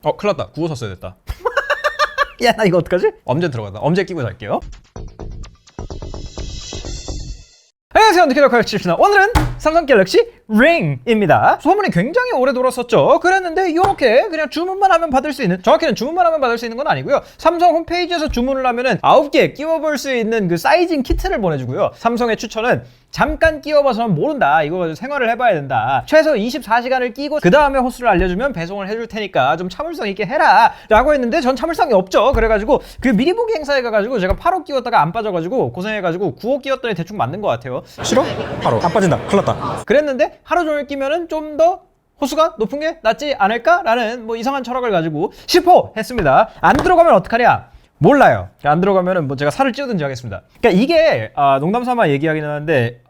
큰일 났다. 구워 샀어야 됐다. 야, 나 이거 어떡하지? 엄지 들어가다. 엄지 끼고 잘게요. 안녕하세요, 느끼력할 칩시나. 오늘은 삼성 갤럭시 링입니다. 소문이 굉장히 오래 돌았었죠. 그랬는데 이렇게 그냥 주문만 하면 받을 수 있는, 정확히는 주문만 하면 받을 수 있는 건 아니고요. 삼성 홈페이지에서 주문을 하면은 9개 끼워볼 수 있는 그 사이징 키트를 보내주고요. 삼성의 추천은 잠깐 끼워봐서는 모른다. 이거 가지고 생활을 해봐야 된다. 최소 24시간을 끼고 그 다음에 호수를 알려주면 배송을 해줄 테니까 좀 참을성 있게 해라 라고 했는데 전 참을성이 없죠. 그래가지고 그 미리 보기 행사에 가가지고 제가 8호 끼웠다가 안 빠져가지고 고생해가지고 9호 끼웠더니 대충 맞는 것 같아요. 싫어? 바로 안 빠진다. 큰일 났다. 그랬는데 하루 종일 끼면은 좀 더 호수가 높은 게 낫지 않을까라는 뭐 이상한 철학을 가지고 10호 했습니다. 안 들어가면 어떡하냐? 몰라요. 안 들어가면은 뭐 제가 살을 찌우든지 하겠습니다. 그러니까 이게 농담 삼아 얘기하긴 하는데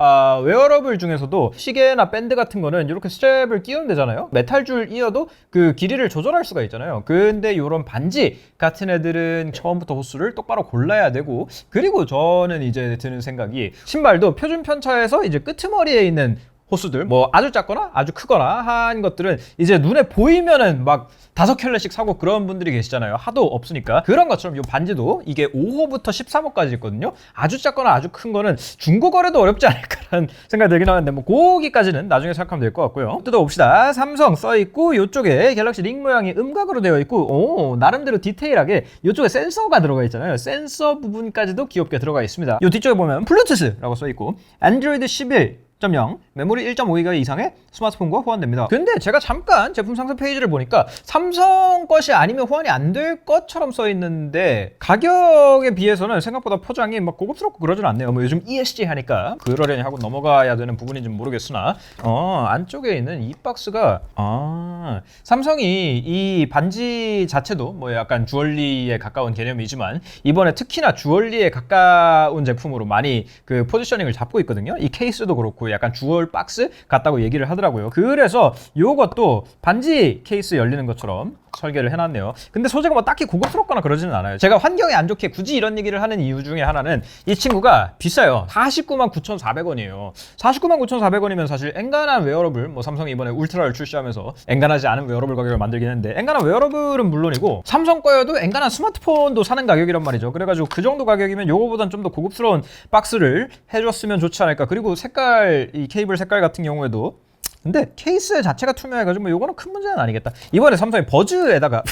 웨어러블 중에서도 시계나 밴드 같은 거는 이렇게 스트랩을 끼우면 되잖아요. 메탈줄 이어도 그 길이를 조절할 수가 있잖아요. 근데 이런 반지 같은 애들은 처음부터 호수를 똑바로 골라야 되고, 그리고 저는 이제 드는 생각이 신발도 표준 편차에서 이제 끄트머리에 있는 호수들, 뭐 아주 작거나 아주 크거나 한 것들은 이제 눈에 보이면은 막 5켤레씩 사고 그런 분들이 계시잖아요. 하도 없으니까. 그런 것처럼 이 반지도 이게 5호부터 13호까지 있거든요. 아주 작거나 아주 큰 거는 중고 거래도 어렵지 않을까라는 생각이 들긴 하는데, 뭐 거기까지는 나중에 생각하면 될 것 같고요. 뜯어봅시다. 삼성 써있고, 이쪽에 갤럭시 링 모양이 음각으로 되어 있고, 나름대로 디테일하게 이쪽에 센서가 들어가 있잖아요. 센서 부분까지도 귀엽게 들어가 있습니다. 이 뒤쪽에 보면 블루투스라고 써있고, 안드로이드 11.0, 메모리 1.5기가 이상의 스마트폰과 호환됩니다. 근데 제가 잠깐 제품 상세 페이지를 보니까 삼성 것이 아니면 호환이 안 될 것처럼 써 있는데, 가격에 비해서는 생각보다 포장이 막 고급스럽고 그러진 않네요. 뭐 요즘 ESG 하니까 그러려니 하고 넘어가야 되는 부분인지 모르겠으나, 안쪽에 있는 이 박스가 삼성이 이 반지 자체도 뭐 약간 주얼리에 가까운 개념이지만 이번에 특히나 주얼리에 가까운 제품으로 많이 그 포지셔닝을 잡고 있거든요. 이 케이스도 그렇고 약간 주얼 박스 같다고 얘기를 하더라고요. 그래서 요것도 반지 케이스 열리는 것처럼 설계를 해놨네요. 근데 소재가 뭐 딱히 고급스럽거나 그러지는 않아요. 제가 환경에 안 좋게 굳이 이런 얘기를 하는 이유 중에 하나는 이 친구가 비싸요. 49만 9,400원이에요. 49만 9,400원이면 사실 엔간한 웨어러블, 뭐 삼성이 이번에 울트라를 출시하면서 엔간하지 않은 웨어러블 가격을 만들긴 했는데, 엔간한 웨어러블은 물론이고 삼성 거여도 엔간한 스마트폰도 사는 가격이란 말이죠. 그래가지고 그 정도 가격이면 요거보단 좀 더 고급스러운 박스를 해줬으면 좋지 않을까. 그리고 색깔, 이 케이블 색깔 같은 경우에도, 근데 케이스 자체가 투명해가지고 뭐 요거는 큰 문제는 아니겠다. 이번에 삼성이 버즈에다가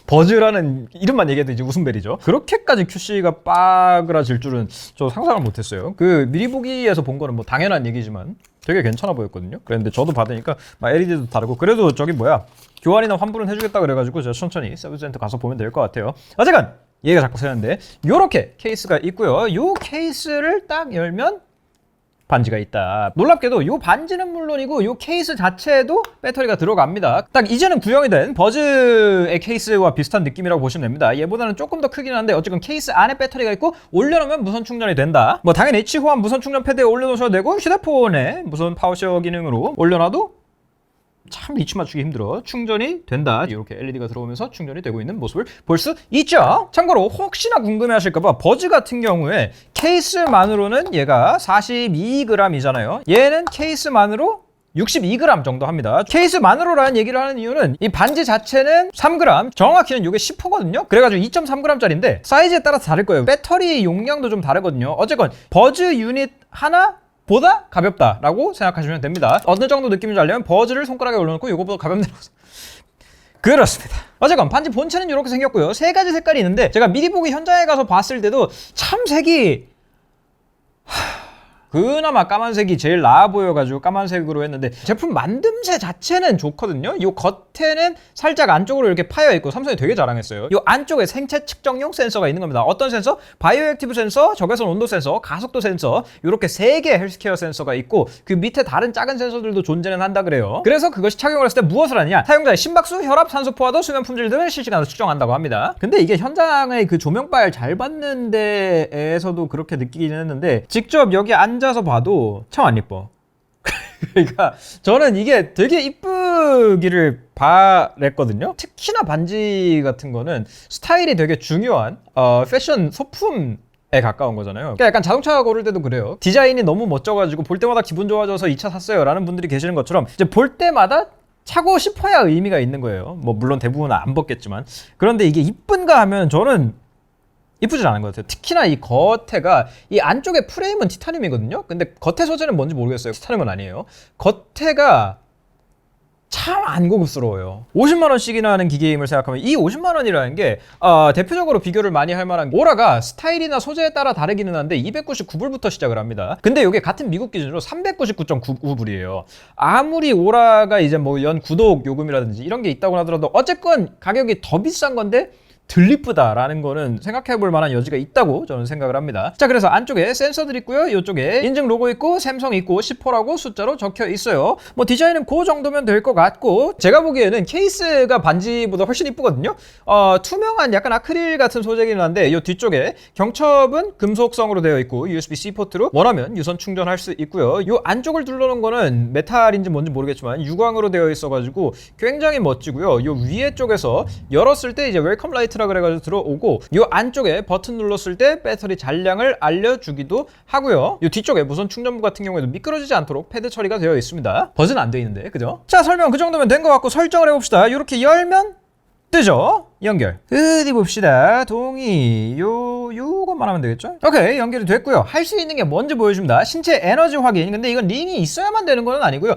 버즈라는 이름만 얘기해도 이제 웃음벨이죠. 그렇게까지 QC가 빠그라질 줄은 저 상상을 못했어요. 그 미리 보기에서 본 거는 뭐 당연한 얘기지만 되게 괜찮아 보였거든요. 그런데 저도 받으니까 막 LED도 다르고, 그래도 저기 뭐야, 교환이나 환불은 해주겠다 그래가지고 제가 천천히 서비스 센터 가서 보면 될 것 같아요. 어쨌건 얘가 자꾸 새는데 요렇게 케이스가 있고요. 요 케이스를 딱 열면 반지가 있다. 놀랍게도 이 반지는 물론이고 이 케이스 자체에도 배터리가 들어갑니다. 딱 이제는 구형이 된 버즈의 케이스와 비슷한 느낌이라고 보시면 됩니다. 얘보다는 조금 더 크긴 한데 어쨌든 케이스 안에 배터리가 있고 올려놓으면 무선 충전이 된다. 뭐 당연히 H호환 무선 충전 패드에 올려놓으셔도 되고, 휴대폰에 무선 파워쉐어 기능으로 올려놔도 참 위치 맞추기 힘들어 충전이 된다. 이렇게 LED가 들어오면서 충전이 되고 있는 모습을 볼 수 있죠. 참고로 혹시나 궁금해하실까봐 버즈 같은 경우에 케이스만으로는 얘가 42g이잖아요. 얘는 케이스만으로 62g 정도 합니다. 케이스만으로라는 얘기를 하는 이유는 이 반지 자체는 3g, 정확히는 이게 10호거든요. 그래가지고 2.3g짜리인데 사이즈에 따라서 다를 거예요. 배터리 용량도 좀 다르거든요. 어쨌건 버즈 유닛 하나 보다 가볍다라고 생각하시면 됩니다. 어느 정도 느낌인지 알려면 버즈를 손가락에 올려놓고 이거보다 가볍다고. 그렇습니다. 어쨌건 반지 본체는 이렇게 생겼고요. 3가지 색깔이 있는데 제가 미리 보기 현장에 가서 봤을 때도 참 색이 그나마 까만색이 제일 나아 보여가지고 까만색으로 했는데, 제품 만듦새 자체는 좋거든요. 이 겉에는 살짝 안쪽으로 이렇게 파여 있고, 삼성이 되게 자랑했어요. 이 안쪽에 생체 측정용 센서가 있는 겁니다. 어떤 센서? 바이오액티브 센서, 적외선 온도 센서, 가속도 센서, 이렇게 3개 헬스케어 센서가 있고, 그 밑에 다른 작은 센서들도 존재는 한다 그래요. 그래서 그것이 착용을 했을 때 무엇을 하느냐? 사용자의 심박수, 혈압, 산소 포화도, 수면 품질 등을 실시간으로 측정한다고 합니다. 근데 이게 현장의 그 조명빨 잘 받는 데에서도 그렇게 느끼긴 했는데, 직접 여기 앉아서 봐도 참 안 이뻐. 그러니까 저는 이게 되게 이쁘기를 바랬거든요. 특히나 반지 같은 거는 스타일이 되게 중요한 패션 소품에 가까운 거잖아요. 그러니까 약간 자동차 고를 때도 그래요. 디자인이 너무 멋져가지고 볼 때마다 기분 좋아져서 이 차 샀어요 라는 분들이 계시는 것처럼, 이제 볼 때마다 차고 싶어야 의미가 있는 거예요. 뭐 물론 대부분은 안 벗겠지만. 그런데 이게 이쁜가 하면 저는 이쁘진 않은 것 같아요. 특히나 이 겉에가 이 안쪽에 프레임은 티타늄이거든요. 근데 겉에 소재는 뭔지 모르겠어요. 티타늄은 아니에요. 겉에가 참 안 고급스러워요. 50만 원씩이나 하는 기계임을 생각하면 이 50만 원이라는 게 대표적으로 비교를 많이 할 만한 오라가 스타일이나 소재에 따라 다르기는 한데 299불부터 시작을 합니다. 근데 이게 같은 미국 기준으로 399.99불이에요. 아무리 오라가 이제 뭐 연 구독 요금이라든지 이런 게 있다고 하더라도 어쨌건 가격이 더 비싼 건데 덜 이쁘다라는 거는 생각해볼 만한 여지가 있다고 저는 생각을 합니다. 자, 그래서 안쪽에 센서들 있고요. 이쪽에 인증 로고 있고 샘성 있고 10호라고 숫자로 적혀 있어요. 뭐 디자인은 그 정도면 될 것 같고 제가 보기에는 케이스가 반지보다 훨씬 이쁘거든요. 투명한 약간 아크릴 같은 소재긴 한데 이 뒤쪽에 경첩은 금속성으로 되어 있고 USB-C 포트로 원하면 유선 충전할 수 있고요. 이 안쪽을 둘러놓은 거는 메탈인지 뭔지 모르겠지만 유광으로 되어 있어가지고 굉장히 멋지고요. 이 위에 쪽에서 열었을 때 이제 웰컴 라이트 그래가지고 들어오고 이 안쪽에 버튼 눌렀을 때 배터리 잔량을 알려주기도 하고요. 이 뒤쪽에 무선 충전부 같은 경우에도 미끄러지지 않도록 패드 처리가 되어 있습니다. 버즈는 안 되어 있는데 그죠? 자, 설명 그 정도면 된 것 같고 설정을 해봅시다. 이렇게 열면 뜨죠? 연결. 어디 봅시다. 동의. 요것만 하면 되겠죠? 오케이, 연결이 됐고요. 할 수 있는 게 뭔지 보여줍니다. 신체 에너지 확인. 근데 이건 링이 있어야만 되는 건 아니고요.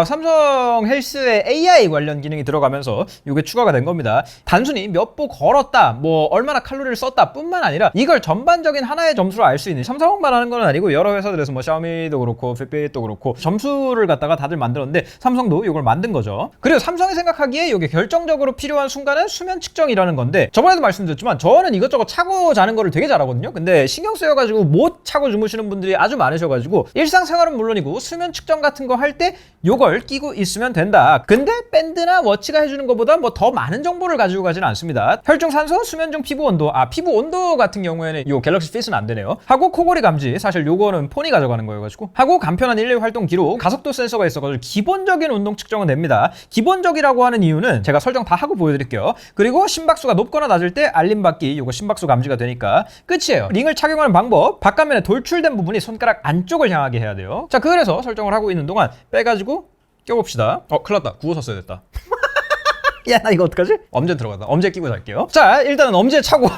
삼성 헬스의 AI 관련 기능이 들어가면서 이게 추가가 된 겁니다. 단순히 몇 보 걸었다, 뭐 얼마나 칼로리를 썼다 뿐만 아니라 이걸 전반적인 하나의 점수로 알 수 있는, 삼성만 하는 건 아니고 여러 회사들에서 뭐 샤오미도 그렇고 핏빗도 그렇고 점수를 갖다가 다들 만들었는데 삼성도 이걸 만든 거죠. 그리고 삼성이 생각하기에 이게 결정적으로 필요한 순간은 수면 측정이라는 건데 저번에도 말씀드렸지만 저는 이것저것 차고 자는 거를 되게 잘하거든요. 근데 신경 쓰여가지고 못 차고 주무시는 분들이 아주 많으셔가지고 일상생활은 물론이고 수면 측정 같은 거 할 때 요걸 끼고 있으면 된다. 근데 밴드나 워치가 해주는 것보다 뭐 더 많은 정보를 가지고 가지는 않습니다. 혈중 산소, 수면 중 피부 온도, 피부 온도 같은 경우에는 요 갤럭시 핏은 안 되네요. 하고 코골이 감지, 사실 요거는 폰이 가져가는 거여가지고 하고 간편한 일일 활동 기록, 가속도 센서가 있어가지고 기본적인 운동 측정은 됩니다. 기본적이라고 하는 이유는 제가 설정 다 하고 보여드릴게요. 그리고 심박수가 높거나 낮을 때 알림 받기, 요거 심박수 감지가 되니까 끝이에요. 링을 착용하는 방법, 바깥면에 돌출된 부분이 손가락 안쪽을 향하게 해야 돼요. 자, 그래서 설정을 하고 있는 동안 빼가지고 껴봅시다. 큰일 났다. 구워서 써야 됐다. 야, 나 이거 어떡하지? 엄지 들어가다. 엄지 끼고 잘게요. 자, 일단은 엄지에 차고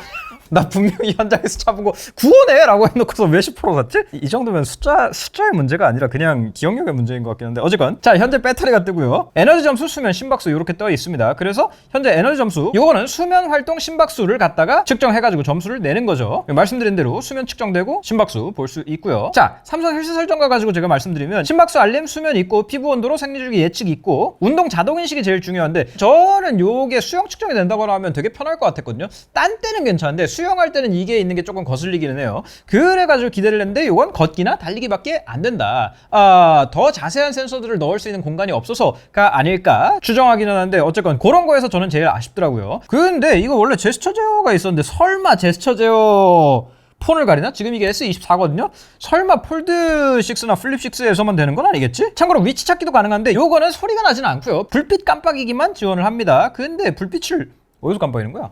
나 분명히 현장에서 차보고 9호네 라고 해놓고서 왜 10% 샀지? 이 정도면 숫자의 문제가 아니라 그냥 기억력의 문제인 것 같긴 한데 어쨌건 자, 현재 배터리가 뜨고요. 에너지 점수, 수면, 심박수 이렇게 떠 있습니다. 그래서 현재 에너지 점수, 요거는 수면 활동 심박수를 갖다가 측정해가지고 점수를 내는 거죠. 말씀드린 대로 수면 측정되고 심박수 볼 수 있고요. 자, 삼성 헬스 설정가 가지고 제가 말씀드리면 심박수 알림, 수면 있고 피부 온도로 생리주기 예측 있고 운동 자동 인식이 제일 중요한데 저는 요게 수영 측정이 된다고 하면 되게 편할 것 같았거든요. 딴 때는 괜찮은데 수영할 때는 이게 있는 게 조금 거슬리기는 해요. 그래가지고 기대를 했는데 이건 걷기나 달리기밖에 안 된다. 더 자세한 센서들을 넣을 수 있는 공간이 없어서가 아닐까 추정하기는 하는데 어쨌건 그런 거에서 저는 제일 아쉽더라고요. 근데 이거 원래 제스처 제어가 있었는데 설마 제스처 제어 폰을 가리나? 지금 이게 S24거든요? 설마 폴드 6나 플립 6에서만 되는 건 아니겠지? 참고로 위치 찾기도 가능한데 요거는 소리가 나진 않고요. 불빛 깜빡이기만 지원을 합니다. 근데 불빛을 어디서 깜빡이는 거야?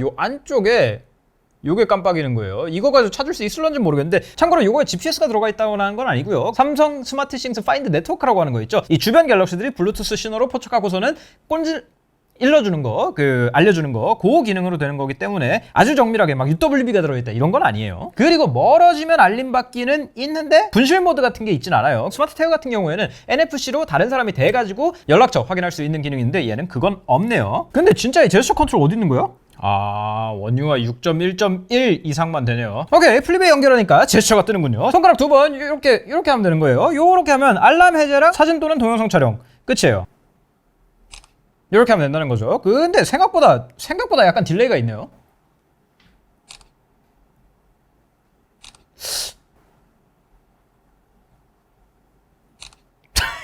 요 안쪽에 요게 깜빡이는 거예요. 이거 가지고 찾을 수 있을런지 모르겠는데 참고로 요거에 GPS가 들어가 있다고 하는 건 아니고요. 삼성 스마트싱스 파인드 네트워크라고 하는 거 있죠. 이 주변 갤럭시들이 블루투스 신호로 포착하고서는 꼰질 일러주는 거, 알려주는 거, 그 기능으로 되는 거기 때문에 아주 정밀하게 막 UWB가 들어있다 이런 건 아니에요. 그리고 멀어지면 알림 받기는 있는데 분실 모드 같은 게 있진 않아요. 스마트 태그 같은 경우에는 NFC로 다른 사람이 돼가지고 연락처 확인할 수 있는 기능인데 얘는 그건 없네요. 근데 진짜 이 제스처 컨트롤 어디 있는 거야? 원유와 6.1.1 이상만 되네요. 오케이, 플립에 연결하니까 제스처가 뜨는군요. 손가락 두 번 이렇게 하면 되는 거예요. 요렇게 하면 알람 해제랑 사진 또는 동영상 촬영 끝이에요. 이렇게 하면 된다는 거죠. 근데 생각보다 약간 딜레이가 있네요.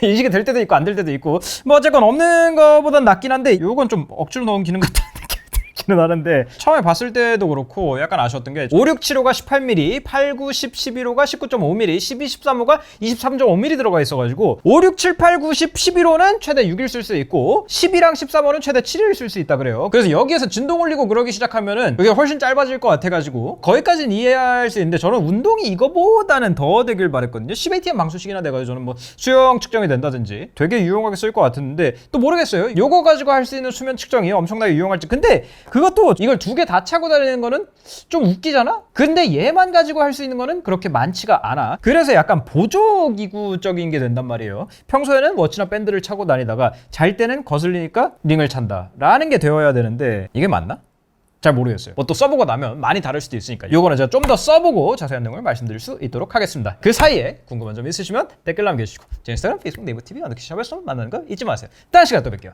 인식이 될 때도 있고 안 될 때도 있고 뭐 어쨌건 없는 거보단 낫긴 한데 요건 좀 억지로 넣은 기능 같은 느낌이 들긴 같기는 하는데 처음에 봤을 때도 그렇고 약간 아쉬웠던 게 5675가 18mm, 89, 10, 11호가 19.5mm, 12, 13호가 23.5mm 들어가 있어가지고 56, 7, 8, 9, 10, 11호는 최대 6일 쓸 수 있고 12랑 13호는 최대 7일 쓸 수 있다 그래요. 그래서 여기에서 진동 올리고 그러기 시작하면은 이게 훨씬 짧아질 것 같아가지고 거기까지는 이해할 수 있는데 저는 운동이 이거보다는 더 되길 바랬거든요. 10ATM 방수식이나 돼가지고 저는 뭐 수영 측정이 된다든지 되게 유용하게 쓸 것 같은데 또 모르겠어요. 요거 가지고 할 수 있는 수면 측정이 엄청나게 유용할지. 근데 그것도 이걸 두 개 다 차고 다니는 거는 좀 웃기잖아? 근데 얘만 가지고 할 수 있는 거는 그렇게 많지가 않아. 그래서 약간 보조기구적인 게 된단 말이에요. 평소에는 워치나 밴드를 차고 다니다가 잘 때는 거슬리니까 링을 찬다 라는 게 되어야 되는데 이게 맞나? 잘 모르겠어요. 뭐 또 써보고 나면 많이 다를 수도 있으니까 요거는 제가 좀 더 써보고 자세한 내용을 말씀드릴 수 있도록 하겠습니다. 그 사이에 궁금한 점 있으시면 댓글 남겨주시고 제 인스타그램, 페이스북, 네이버 TV, 어느키샵에서 만나는 거 잊지 마세요. 다른 시간에 또 뵐게요.